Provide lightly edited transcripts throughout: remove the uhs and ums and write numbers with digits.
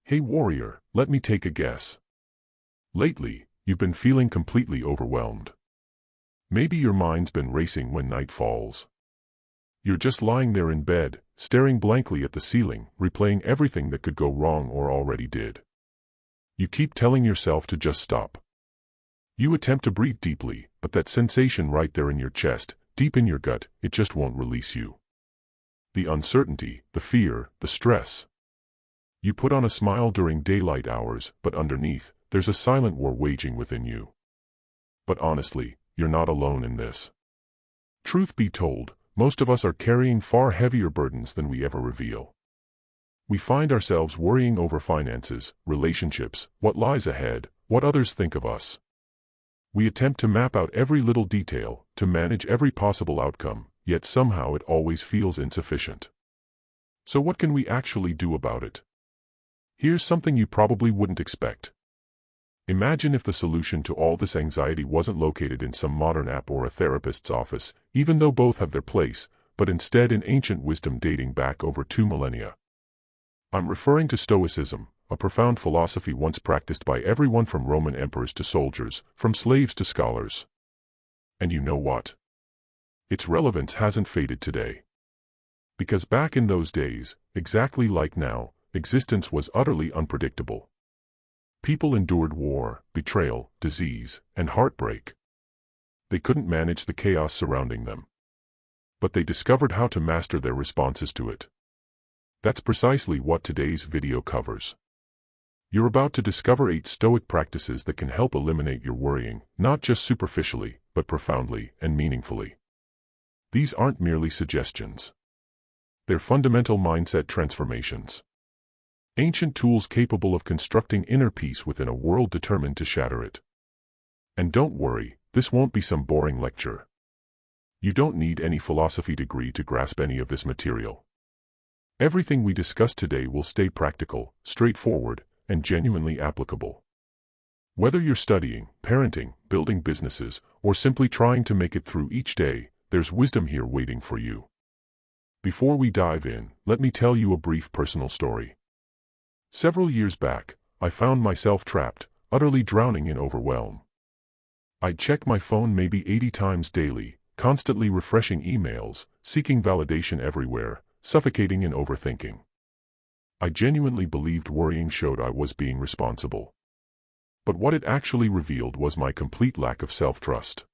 Hey warrior, let me take a guess. Lately, you've been feeling completely overwhelmed. Maybe your mind's been racing when night falls. You're just lying there in bed, staring blankly at the ceiling, replaying everything that could go wrong or already did. You keep telling yourself to just stop. You attempt to breathe deeply, but that sensation right there in your chest, deep in your gut, it just won't release you. The uncertainty, the fear, the stress. You put on a smile during daylight hours, but underneath, there's a silent war waging within you. But honestly, you're not alone in this. Truth be told, most of us are carrying far heavier burdens than we ever reveal. We find ourselves worrying over finances, relationships, what lies ahead, what others think of us. We attempt to map out every little detail, to manage every possible outcome, yet somehow it always feels insufficient. So what can we actually do about it? Here's something you probably wouldn't expect. Imagine if the solution to all this anxiety wasn't located in some modern app or a therapist's office, even though both have their place, but instead in ancient wisdom dating back over 2 millennia. I'm referring to Stoicism, a profound philosophy once practiced by everyone from Roman emperors to soldiers, from slaves to scholars. And you know what? Its relevance hasn't faded today. Because back in those days, exactly like now, existence was utterly unpredictable. People endured war, betrayal, disease, and heartbreak. They couldn't manage the chaos surrounding them. But they discovered how to master their responses to it. That's precisely what today's video covers. You're about to discover 8 Stoic practices that can help eliminate your worrying, not just superficially, but profoundly and meaningfully. These aren't merely suggestions. They're fundamental mindset transformations. Ancient tools capable of constructing inner peace within a world determined to shatter it. And don't worry, this won't be some boring lecture. You don't need any philosophy degree to grasp any of this material. Everything we discuss today will stay practical, straightforward, and genuinely applicable. Whether you're studying, parenting, building businesses, or simply trying to make it through each day, there's wisdom here waiting for you. Before we dive in, let me tell you a brief personal story. Several years back, I found myself trapped, utterly drowning in overwhelm. I'd check my phone maybe 80 times daily, constantly refreshing emails, seeking validation everywhere, suffocating in overthinking. I genuinely believed worrying showed I was being responsible. But what it actually revealed was my complete lack of self-trust.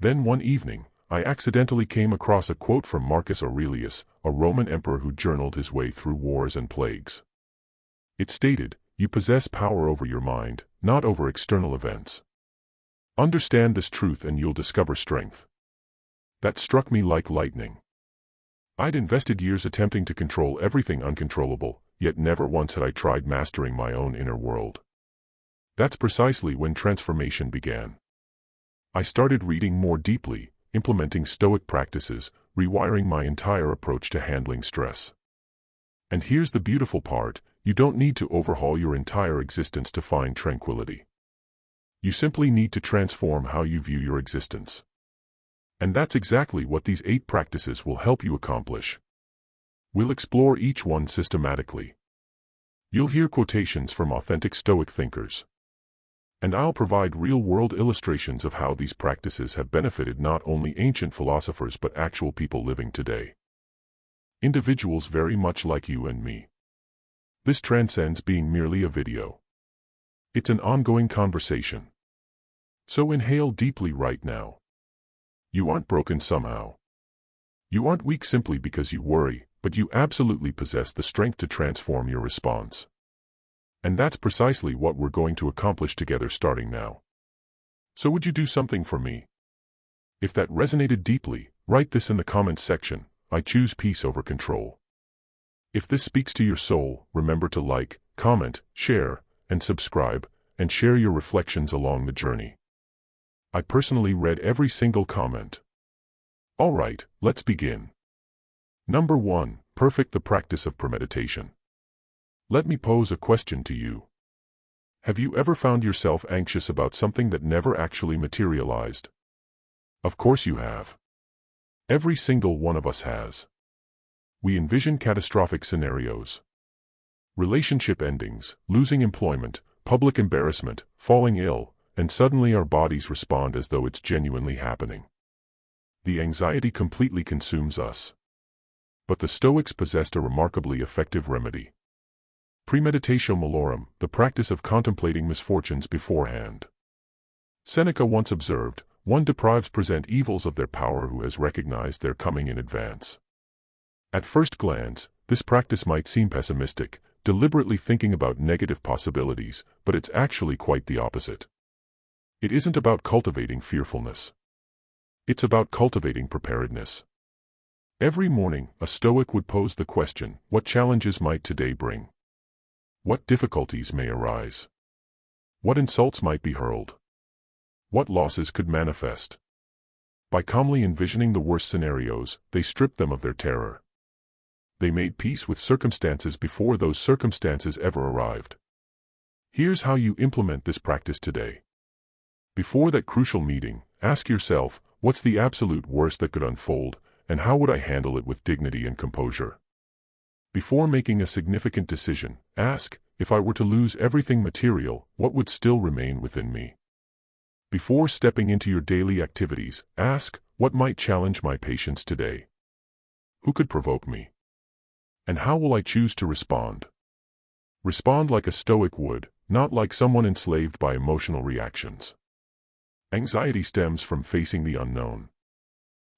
Then one evening, I accidentally came across a quote from Marcus Aurelius, a Roman emperor who journaled his way through wars and plagues. It stated, "You possess power over your mind, not over external events. Understand this truth and you'll discover strength." That struck me like lightning. I'd invested years attempting to control everything uncontrollable, yet never once had I tried mastering my own inner world. That's precisely when transformation began. I started reading more deeply, implementing Stoic practices, rewiring my entire approach to handling stress. And here's the beautiful part, you don't need to overhaul your entire existence to find tranquility. You simply need to transform how you view your existence. And that's exactly what these 8 practices will help you accomplish. We'll explore each one systematically. You'll hear quotations from authentic Stoic thinkers. And I'll provide real-world illustrations of how these practices have benefited not only ancient philosophers but actual people living today. Individuals very much like you and me. This transcends being merely a video. It's an ongoing conversation. So inhale deeply right now. You aren't broken somehow. You aren't weak simply because you worry, but you absolutely possess the strength to transform your response. And that's precisely what we're going to accomplish together starting now. So would you do something for me? If that resonated deeply, write this in the comments section, "I choose peace over control." If this speaks to your soul, remember to like, comment, share, and subscribe, and share your reflections along the journey. I personally read every single comment. Alright, let's begin. Number 1, perfect the practice of premeditation. Let me pose a question to you. Have you ever found yourself anxious about something that never actually materialized? Of course you have. Every single one of us has. We envision catastrophic scenarios. Relationship endings, losing employment, public embarrassment, falling ill, and suddenly our bodies respond as though it's genuinely happening. The anxiety completely consumes us. But the Stoics possessed a remarkably effective remedy. Premeditation malorum, the practice of contemplating misfortunes beforehand. Seneca once observed, one deprives present evils of their power who has recognized their coming in advance. At first glance, this practice might seem pessimistic, deliberately thinking about negative possibilities, but it's actually quite the opposite. It isn't about cultivating fearfulness. It's about cultivating preparedness. Every morning, a Stoic would pose the question, what challenges might today bring? What difficulties may arise? What insults might be hurled? What losses could manifest? By calmly envisioning the worst scenarios, they stripped them of their terror. They made peace with circumstances before those circumstances ever arrived. Here's how you implement this practice today. Before that crucial meeting, ask yourself, what's the absolute worst that could unfold, and how would I handle it with dignity and composure? Before making a significant decision, ask, if I were to lose everything material, what would still remain within me? Before stepping into your daily activities, ask, what might challenge my patience today? Who could provoke me? And how will I choose to respond? Respond like a Stoic would, not like someone enslaved by emotional reactions. Anxiety stems from facing the unknown.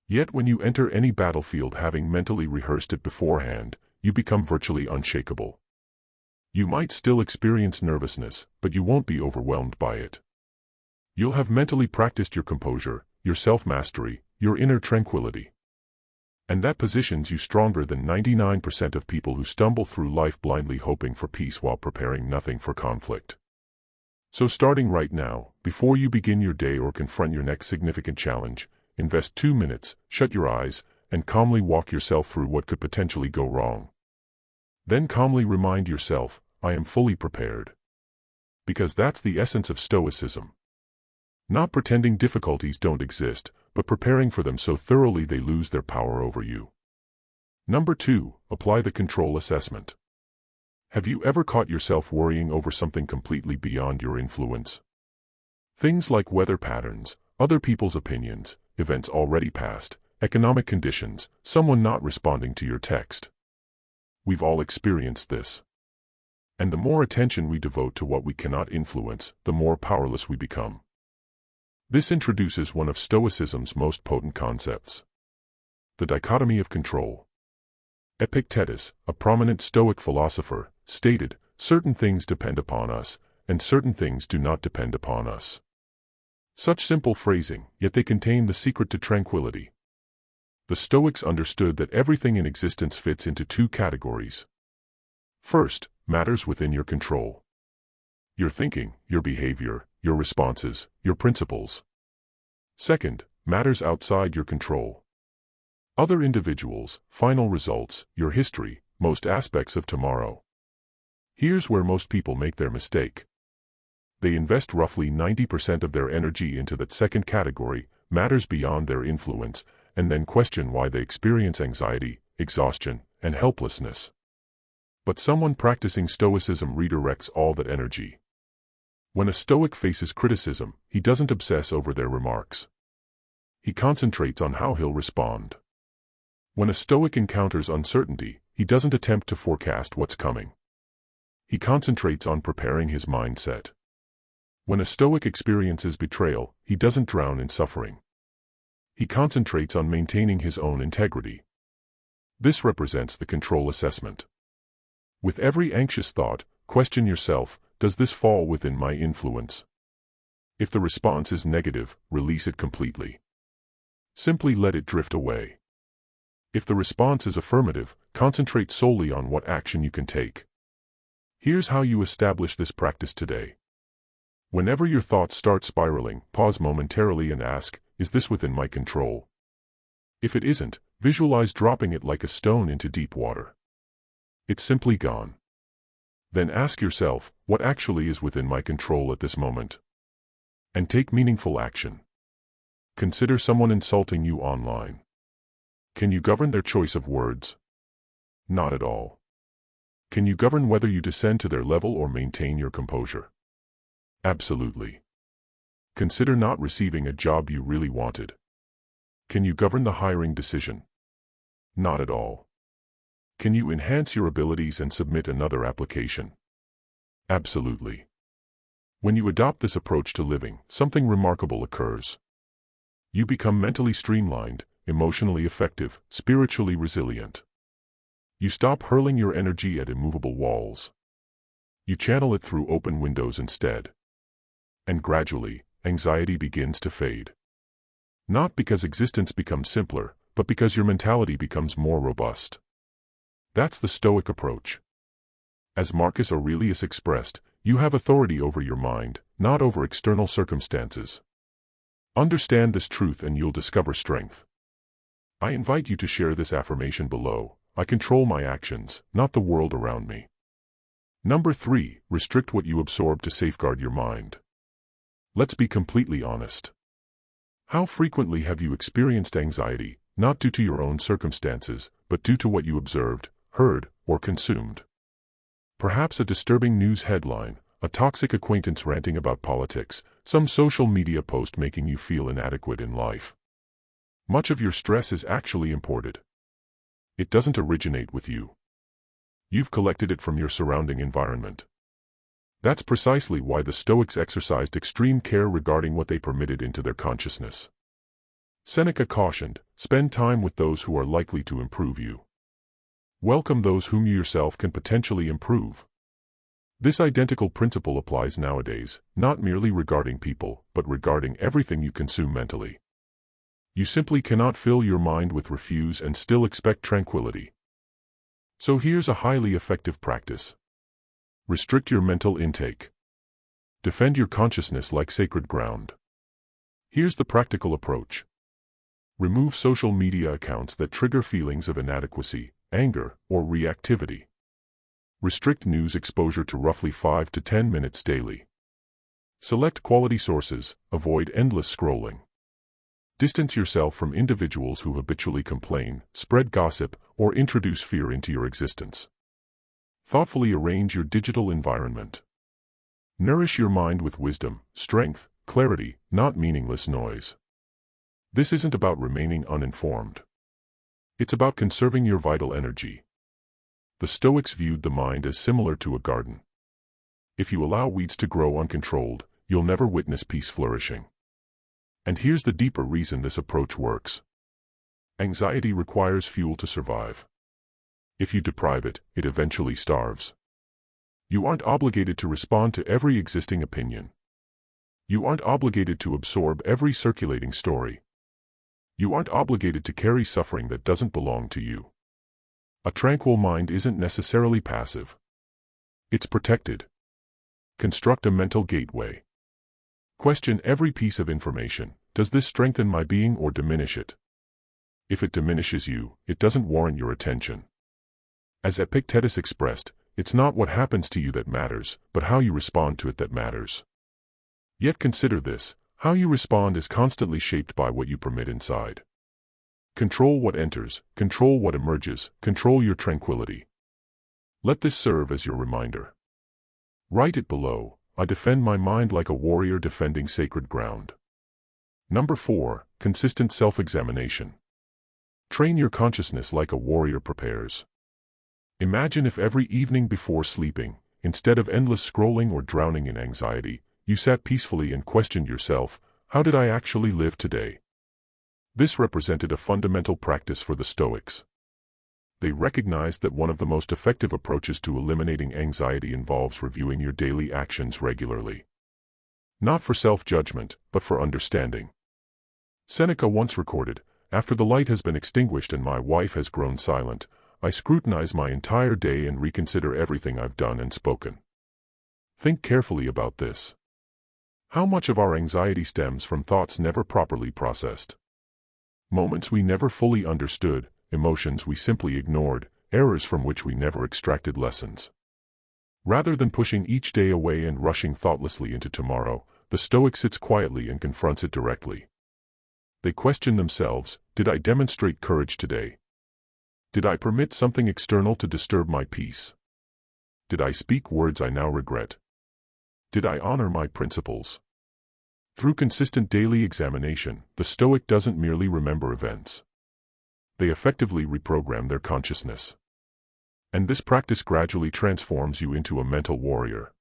Yet when you enter any battlefield having mentally rehearsed it beforehand, you become virtually unshakable. You might still experience nervousness, but you won't be overwhelmed by it. You'll have mentally practiced your composure, your self-mastery, your inner tranquility. And that positions you stronger than 99% of people who stumble through life blindly hoping for peace while preparing nothing for conflict. So starting right now, before you begin your day or confront your next significant challenge, invest 2 minutes, shut your eyes, and calmly walk yourself through what could potentially go wrong. Then calmly remind yourself, I am fully prepared. Because that's the essence of Stoicism. Not pretending difficulties don't exist, but preparing for them so thoroughly they lose their power over you. Number 2, apply the control assessment. Have you ever caught yourself worrying over something completely beyond your influence? Things like weather patterns, other people's opinions, events already past, economic conditions, someone not responding to your text. We've all experienced this. And the more attention we devote to what we cannot influence, the more powerless we become. This introduces one of Stoicism's most potent concepts. The dichotomy of control. Epictetus, a prominent Stoic philosopher, stated, certain things depend upon us, and certain things do not depend upon us. Such simple phrasing, yet they contain the secret to tranquility. The Stoics understood that everything in existence fits into 2 categories. First, matters within your control. Your thinking, your behavior, your responses, your principles. Second, matters outside your control. Other individuals, final results, your history, most aspects of tomorrow. Here's where most people make their mistake. They invest roughly 90% of their energy into that second category, matters beyond their influence, and then question why they experience anxiety, exhaustion, and helplessness. But someone practicing Stoicism redirects all that energy. When a Stoic faces criticism, he doesn't obsess over their remarks. He concentrates on how he'll respond. When a Stoic encounters uncertainty, he doesn't attempt to forecast what's coming. He concentrates on preparing his mindset. When a Stoic experiences betrayal, he doesn't drown in suffering. He concentrates on maintaining his own integrity. This represents the control assessment. With every anxious thought, question yourself, does this fall within my influence? If the response is negative, release it completely. Simply let it drift away. If the response is affirmative, concentrate solely on what action you can take. Here's how you establish this practice today. Whenever your thoughts start spiraling, pause momentarily and ask, is this within my control? If it isn't, visualize dropping it like a stone into deep water. It's simply gone. Then ask yourself, what actually is within my control at this moment? And take meaningful action. Consider someone insulting you online. Can you govern their choice of words? Not at all. Can you govern whether you descend to their level or maintain your composure? Absolutely. Consider not receiving a job you really wanted. Can you govern the hiring decision? Not at all. Can you enhance your abilities and submit another application? Absolutely. When you adopt this approach to living, something remarkable occurs. You become mentally streamlined, emotionally effective, spiritually resilient. You stop hurling your energy at immovable walls. You channel it through open windows instead. And gradually, anxiety begins to fade. Not because existence becomes simpler, but because your mentality becomes more robust. That's the Stoic approach. As Marcus Aurelius expressed, you have authority over your mind, not over external circumstances. Understand this truth and you'll discover strength. I invite you to share this affirmation below. I control my actions, not the world around me. Number 3, restrict what you absorb to safeguard your mind. Let's be completely honest. How frequently have you experienced anxiety, not due to your own circumstances, but due to what you observed, heard, or consumed? Perhaps a disturbing news headline, a toxic acquaintance ranting about politics, some social media post making you feel inadequate in life. Much of your stress is actually imported. It doesn't originate with you. You've collected it from your surrounding environment. That's precisely why the Stoics exercised extreme care regarding what they permitted into their consciousness. Seneca cautioned, spend time with those who are likely to improve you. Welcome those whom you yourself can potentially improve. This identical principle applies nowadays, not merely regarding people, but regarding everything you consume mentally. You simply cannot fill your mind with refuse and still expect tranquility. So here's a highly effective practice. Restrict your mental intake. Defend your consciousness like sacred ground. Here's the practical approach. Remove social media accounts that trigger feelings of inadequacy, anger, or reactivity. Restrict news exposure to roughly 5 to 10 minutes daily. Select quality sources, avoid endless scrolling. Distance yourself from individuals who habitually complain, spread gossip, or introduce fear into your existence. Thoughtfully arrange your digital environment. Nourish your mind with wisdom, strength, clarity, not meaningless noise. This isn't about remaining uninformed. It's about conserving your vital energy. The Stoics viewed the mind as similar to a garden. If you allow weeds to grow uncontrolled, you'll never witness peace flourishing. And here's the deeper reason this approach works. Anxiety requires fuel to survive. If you deprive it, it eventually starves. You aren't obligated to respond to every existing opinion. You aren't obligated to absorb every circulating story. You aren't obligated to carry suffering that doesn't belong to you. A tranquil mind isn't necessarily passive. It's protected. Construct a mental gateway. Question every piece of information. Does this strengthen my being or diminish it? If it diminishes you, it doesn't warrant your attention. As Epictetus expressed, it's not what happens to you that matters, but how you respond to it that matters. Yet consider this, how you respond is constantly shaped by what you permit inside. Control what enters, control what emerges, control your tranquility. Let this serve as your reminder. Write it below. I defend my mind like a warrior defending sacred ground. Number 4, consistent self-examination. Train your consciousness like a warrior prepares. Imagine if every evening before sleeping, instead of endless scrolling or drowning in anxiety, you sat peacefully and questioned yourself, how did I actually live today? This represented a fundamental practice for the Stoics. They recognized that one of the most effective approaches to eliminating anxiety involves reviewing your daily actions regularly. Not for self-judgment, but for understanding. Seneca once recorded, after the light has been extinguished and my wife has grown silent, I scrutinize my entire day and reconsider everything I've done and spoken. Think carefully about this. How much of our anxiety stems from thoughts never properly processed? Moments we never fully understood, emotions we simply ignored, errors from which we never extracted lessons. Rather than pushing each day away and rushing thoughtlessly into tomorrow, the Stoic sits quietly and confronts it directly. They question themselves, did I demonstrate courage today? Did I permit something external to disturb my peace? Did I speak words I now regret? Did I honor my principles? Through consistent daily examination, the Stoic doesn't merely remember events. They effectively reprogram their consciousness. And this practice gradually transforms you into a mental warrior.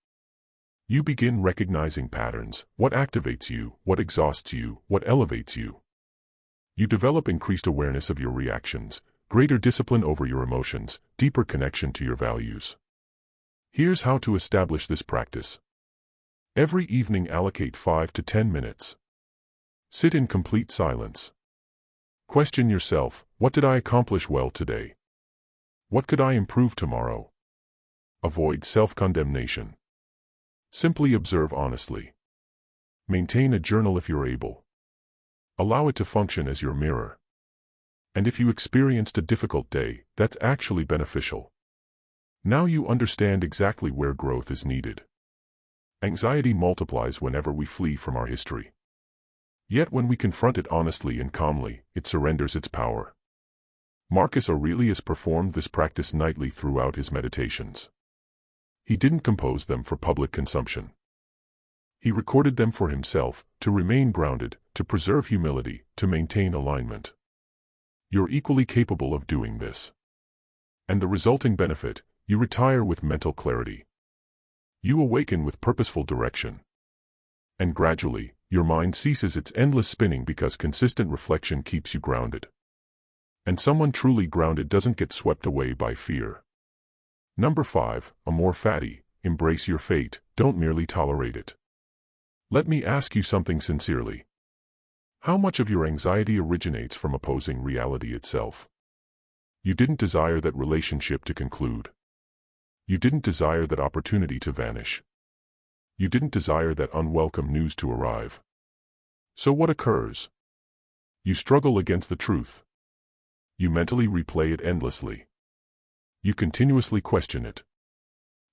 You begin recognizing patterns, what activates you, what exhausts you, what elevates you. You develop increased awareness of your reactions, greater discipline over your emotions, deeper connection to your values. Here's how to establish this practice. Every evening allocate 5 to 10 minutes. Sit in complete silence. Question yourself, what did I accomplish well today? What could I improve tomorrow? Avoid self-condemnation. Simply observe honestly. Maintain a journal if you're able. Allow it to function as your mirror. And if you experienced a difficult day, that's actually beneficial. Now you understand exactly where growth is needed. Anxiety multiplies whenever we flee from our history. Yet when we confront it honestly and calmly, it surrenders its power. Marcus Aurelius performed this practice nightly throughout his meditations. He didn't compose them for public consumption. He recorded them for himself, to remain grounded, to preserve humility, to maintain alignment. You're equally capable of doing this. And the resulting benefit, you retire with mental clarity. You awaken with purposeful direction. And gradually, your mind ceases its endless spinning because consistent reflection keeps you grounded. And someone truly grounded doesn't get swept away by fear. Number 5, Amor Fati, embrace your fate, don't merely tolerate it. Let me ask you something sincerely. How much of your anxiety originates from opposing reality itself? You didn't desire that relationship to conclude. You didn't desire that opportunity to vanish. You didn't desire that unwelcome news to arrive. So what occurs? You struggle against the truth. You mentally replay it endlessly. You continuously question it.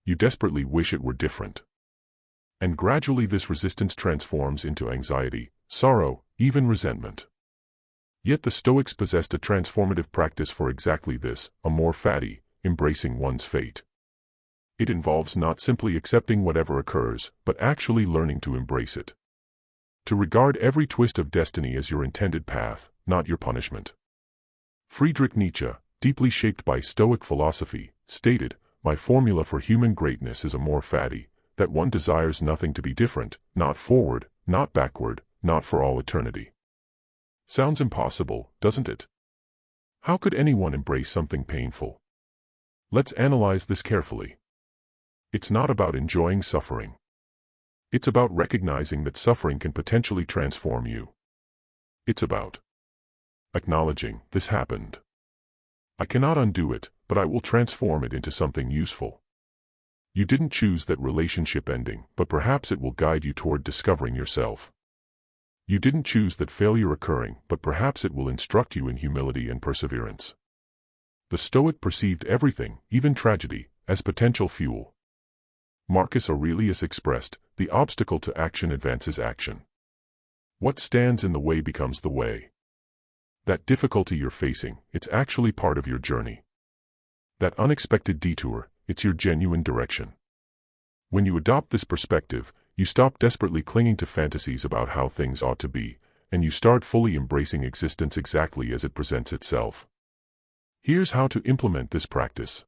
You desperately wish it were different. And gradually this resistance transforms into anxiety, sorrow, even resentment. Yet the Stoics possessed a transformative practice for exactly this, Amor Fati, embracing one's fate. It involves not simply accepting whatever occurs, but actually learning to embrace it. To regard every twist of destiny as your intended path, not your punishment. Friedrich Nietzsche, deeply shaped by Stoic philosophy, stated, "My formula for human greatness is Amor Fati, that one desires nothing to be different, not forward, not backward, not for all eternity." Sounds impossible, doesn't it? How could anyone embrace something painful? Let's analyze this carefully. It's not about enjoying suffering. It's about recognizing that suffering can potentially transform you. It's about acknowledging, this happened. I cannot undo it, but I will transform it into something useful. You didn't choose that relationship ending, but perhaps it will guide you toward discovering yourself. You didn't choose that failure occurring, but perhaps it will instruct you in humility and perseverance. The Stoic perceived everything, even tragedy, as potential fuel. Marcus Aurelius expressed, "The obstacle to action advances action. What stands in the way becomes the way." That difficulty you're facing, it's actually part of your journey. That unexpected detour, it's your genuine direction. When you adopt this perspective, you stop desperately clinging to fantasies about how things ought to be, and you start fully embracing existence exactly as it presents itself. Here's how to implement this practice.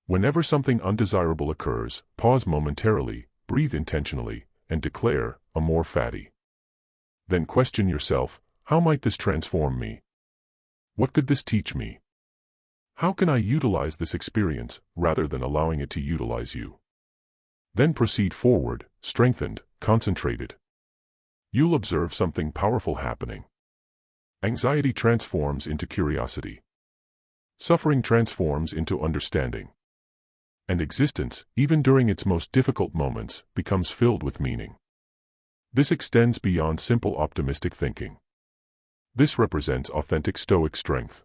Whenever something undesirable occurs, pause momentarily, breathe intentionally, and declare, Amor Fati. Then question yourself, how might this transform me? What could this teach me? How can I utilize this experience, rather than allowing it to utilize you? Then proceed forward, strengthened, concentrated. You'll observe something powerful happening. Anxiety transforms into curiosity. Suffering transforms into understanding. And existence, even during its most difficult moments, becomes filled with meaning. This extends beyond simple optimistic thinking. This represents authentic Stoic strength.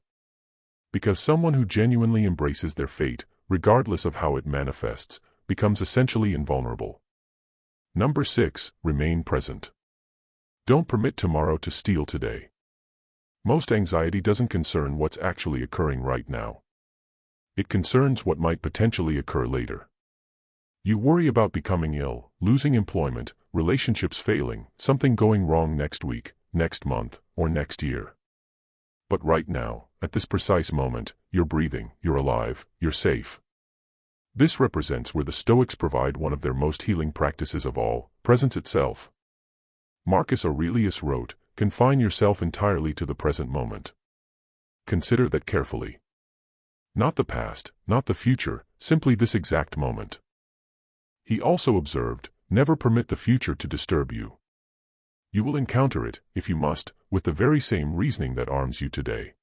Because someone who genuinely embraces their fate, regardless of how it manifests, becomes essentially invulnerable. Number 6, remain present. Don't permit tomorrow to steal today. Most anxiety doesn't concern what's actually occurring right now. It concerns what might potentially occur later. You worry about becoming ill, losing employment, relationships failing, something going wrong next week, next month, or next year. But right now, at this precise moment, you're breathing, you're alive, you're safe. This represents where the Stoics provide one of their most healing practices of all, presence itself. Marcus Aurelius wrote, "Confine yourself entirely to the present moment." Consider that carefully. Not the past, not the future, simply this exact moment. He also observed, "Never permit the future to disturb you. You will encounter it, if you must, with the very same reasoning that arms you today."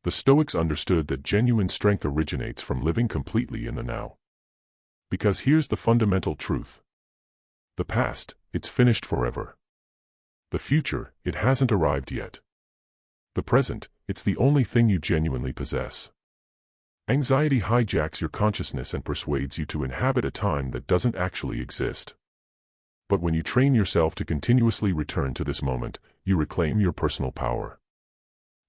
The Stoics understood that genuine strength originates from living completely in the now. Because here's the fundamental truth. The past, it's finished forever. The future, it hasn't arrived yet. The present, it's the only thing you genuinely possess. Anxiety hijacks your consciousness and persuades you to inhabit a time that doesn't actually exist. But when you train yourself to continuously return to this moment, you reclaim your personal power.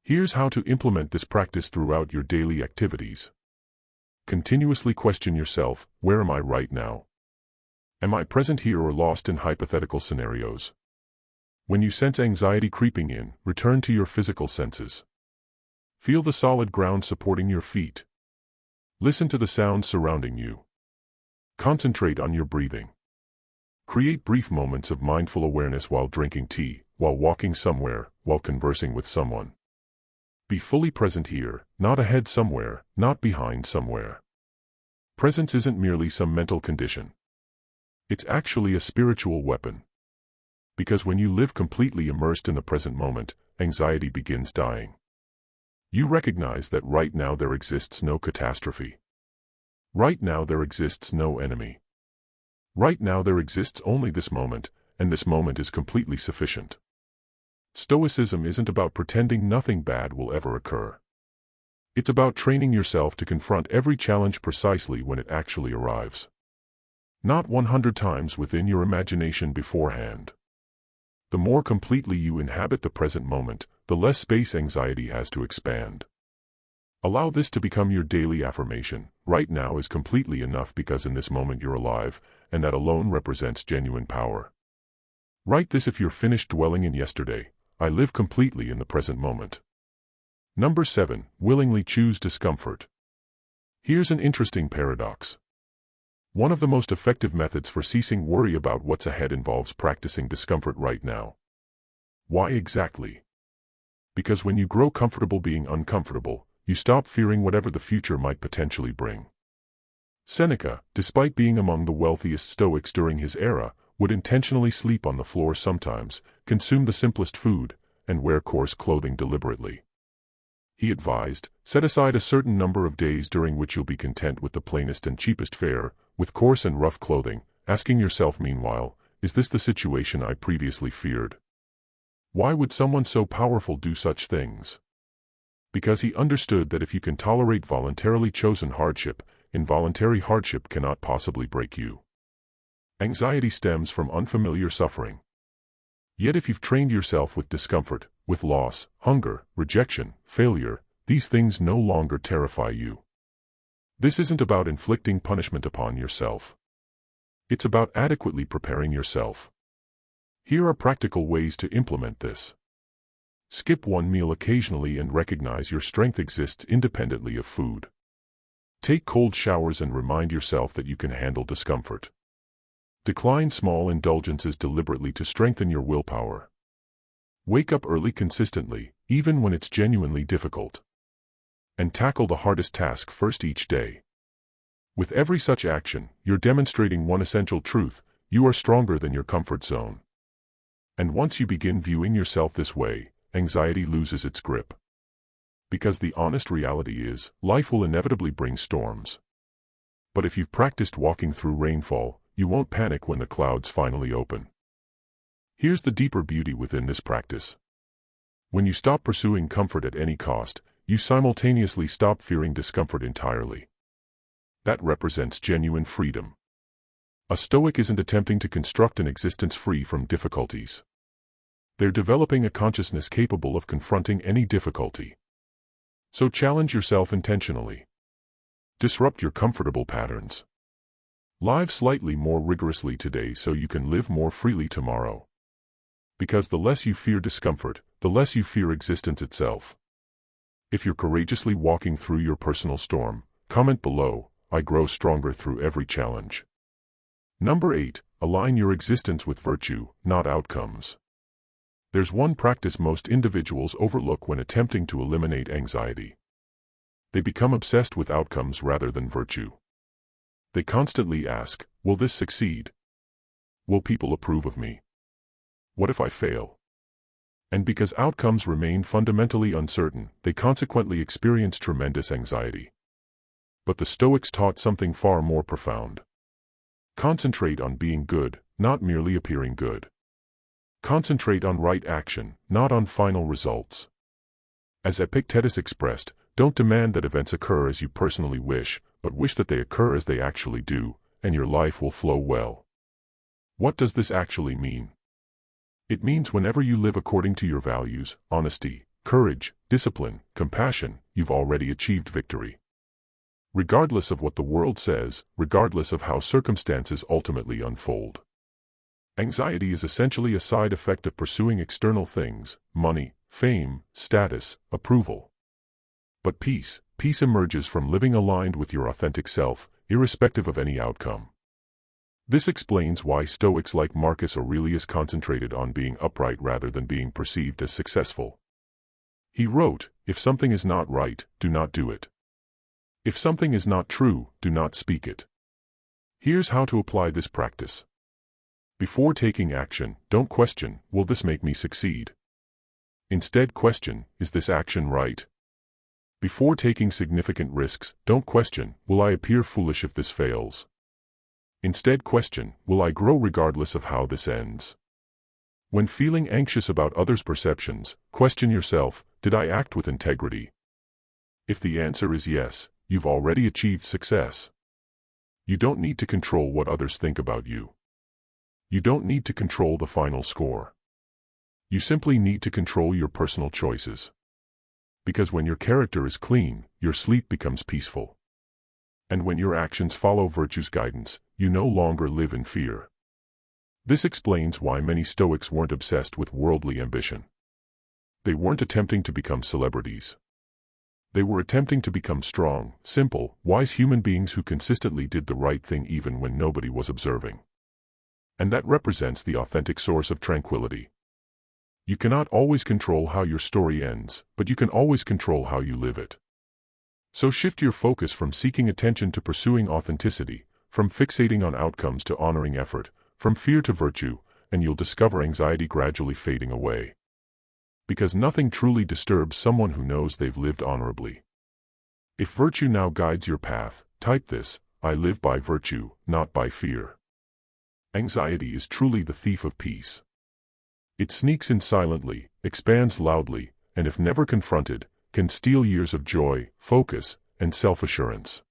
Here's how to implement this practice throughout your daily activities. Continuously question yourself, where am I right now? Am I present here or lost in hypothetical scenarios? When you sense anxiety creeping in, return to your physical senses. Feel the solid ground supporting your feet. Listen to the sounds surrounding you. Concentrate on your breathing. Create brief moments of mindful awareness while drinking tea, while walking somewhere, while conversing with someone. Be fully present here, not ahead somewhere, not behind somewhere. Presence isn't merely some mental condition. It's actually a spiritual weapon. Because when you live completely immersed in the present moment, anxiety begins dying. You recognize that right now there exists no catastrophe. Right now there exists no enemy. Right now there exists only this moment, and this moment is completely sufficient. Stoicism isn't about pretending nothing bad will ever occur. It's about training yourself to confront every challenge precisely when it actually arrives. Not 100 times within your imagination beforehand. The more completely you inhabit the present moment, the less space anxiety has to expand. Allow this to become your daily affirmation. Right now is completely enough because in this moment you're alive, and that alone represents genuine power. Write this if you're finished dwelling in yesterday. I live completely in the present moment. Number 7. Willingly choose discomfort. Here's an interesting paradox. One of the most effective methods for ceasing worry about what's ahead involves practicing discomfort right now. Why exactly? Because when you grow comfortable being uncomfortable, you stop fearing whatever the future might potentially bring. Seneca, despite being among the wealthiest Stoics during his era, would intentionally sleep on the floor sometimes, consume the simplest food, and wear coarse clothing deliberately. He advised, set aside a certain number of days during which you'll be content with the plainest and cheapest fare, with coarse and rough clothing, asking yourself meanwhile, is this the situation I previously feared? Why would someone so powerful do such things? Because he understood that if you can tolerate voluntarily chosen hardship, involuntary hardship cannot possibly break you. Anxiety stems from unfamiliar suffering. Yet if you've trained yourself with discomfort, with loss, hunger, rejection, failure, these things no longer terrify you. This isn't about inflicting punishment upon yourself. It's about adequately preparing yourself. Here are practical ways to implement this. Skip one meal occasionally and recognize your strength exists independently of food. Take cold showers and remind yourself that you can handle discomfort. Decline small indulgences deliberately to strengthen your willpower. Wake up early consistently, even when it's genuinely difficult. And tackle the hardest task first each day. With every such action, you're demonstrating one essential truth: you are stronger than your comfort zone. And once you begin viewing yourself this way, anxiety loses its grip. Because the honest reality is, life will inevitably bring storms. But if you've practiced walking through rainfall, you won't panic when the clouds finally open. Here's the deeper beauty within this practice. When you stop pursuing comfort at any cost, you simultaneously stop fearing discomfort entirely. That represents genuine freedom. A Stoic isn't attempting to construct an existence free from difficulties. They're developing a consciousness capable of confronting any difficulty. So challenge yourself intentionally. Disrupt your comfortable patterns. Live slightly more rigorously today so you can live more freely tomorrow. Because the less you fear discomfort, the less you fear existence itself. If you're courageously walking through your personal storm, comment below, "I grow stronger through every challenge." Number 8. Align your existence with virtue, not outcomes. There's one practice most individuals overlook when attempting to eliminate anxiety. They become obsessed with outcomes rather than virtue. They constantly ask, will this succeed? Will people approve of me? What if I fail? And because outcomes remain fundamentally uncertain, they consequently experience tremendous anxiety. But the Stoics taught something far more profound. Concentrate on being good, not merely appearing good. Concentrate on right action, not on final results. As Epictetus expressed, don't demand that events occur as you personally wish, but wish that they occur as they actually do, and your life will flow well. What does this actually mean? It means whenever you live according to your values, honesty, courage, discipline, compassion, you've already achieved victory. Regardless of what the world says, regardless of how circumstances ultimately unfold. Anxiety is essentially a side effect of pursuing external things, money, fame, status, approval. But peace emerges from living aligned with your authentic self, irrespective of any outcome. This explains why Stoics like Marcus Aurelius concentrated on being upright rather than being perceived as successful. He wrote, "If something is not right, do not do it. If something is not true, do not speak it." Here's how to apply this practice. Before taking action, don't question, will this make me succeed? Instead question, is this action right? Before taking significant risks, don't question, will I appear foolish if this fails? Instead question, will I grow regardless of how this ends? When feeling anxious about others' perceptions, question yourself, did I act with integrity? If the answer is yes, you've already achieved success. You don't need to control what others think about you. You don't need to control the final score. You simply need to control your personal choices. Because when your character is clean, your sleep becomes peaceful. And when your actions follow virtue's guidance, you no longer live in fear. This explains why many Stoics weren't obsessed with worldly ambition. They weren't attempting to become celebrities. They were attempting to become strong, simple, wise human beings who consistently did the right thing even when nobody was observing. And that represents the authentic source of tranquility. You cannot always control how your story ends, but you can always control how you live it. So shift your focus from seeking attention to pursuing authenticity, from fixating on outcomes to honoring effort, from fear to virtue, and you'll discover anxiety gradually fading away. Because nothing truly disturbs someone who knows they've lived honorably. If virtue now guides your path, type this, I live by virtue, not by fear. Anxiety is truly the thief of peace. It sneaks in silently, expands loudly, and if never confronted, can steal years of joy, focus, and self-assurance.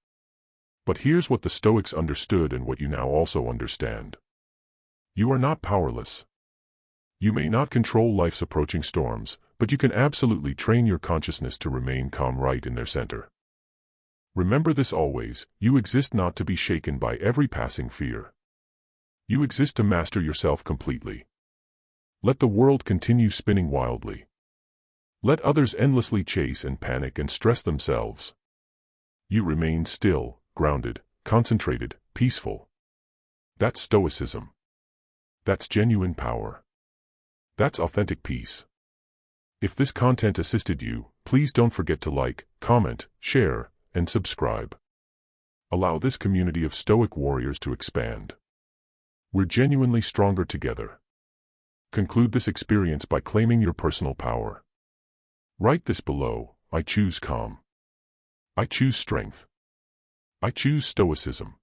But here's what the Stoics understood and what you now also understand. You are not powerless. You may not control life's approaching storms, but you can absolutely train your consciousness to remain calm right in their center. Remember this always, you exist not to be shaken by every passing fear. You exist to master yourself completely. Let the world continue spinning wildly. Let others endlessly chase and panic and stress themselves. You remain still, grounded, concentrated, peaceful. That's Stoicism. That's genuine power. That's authentic peace. If this content assisted you, please don't forget to like, comment, share, and subscribe. Allow this community of Stoic warriors to expand. We're genuinely stronger together. Conclude this experience by claiming your personal power. Write this below, I choose calm. I choose strength. I choose Stoicism.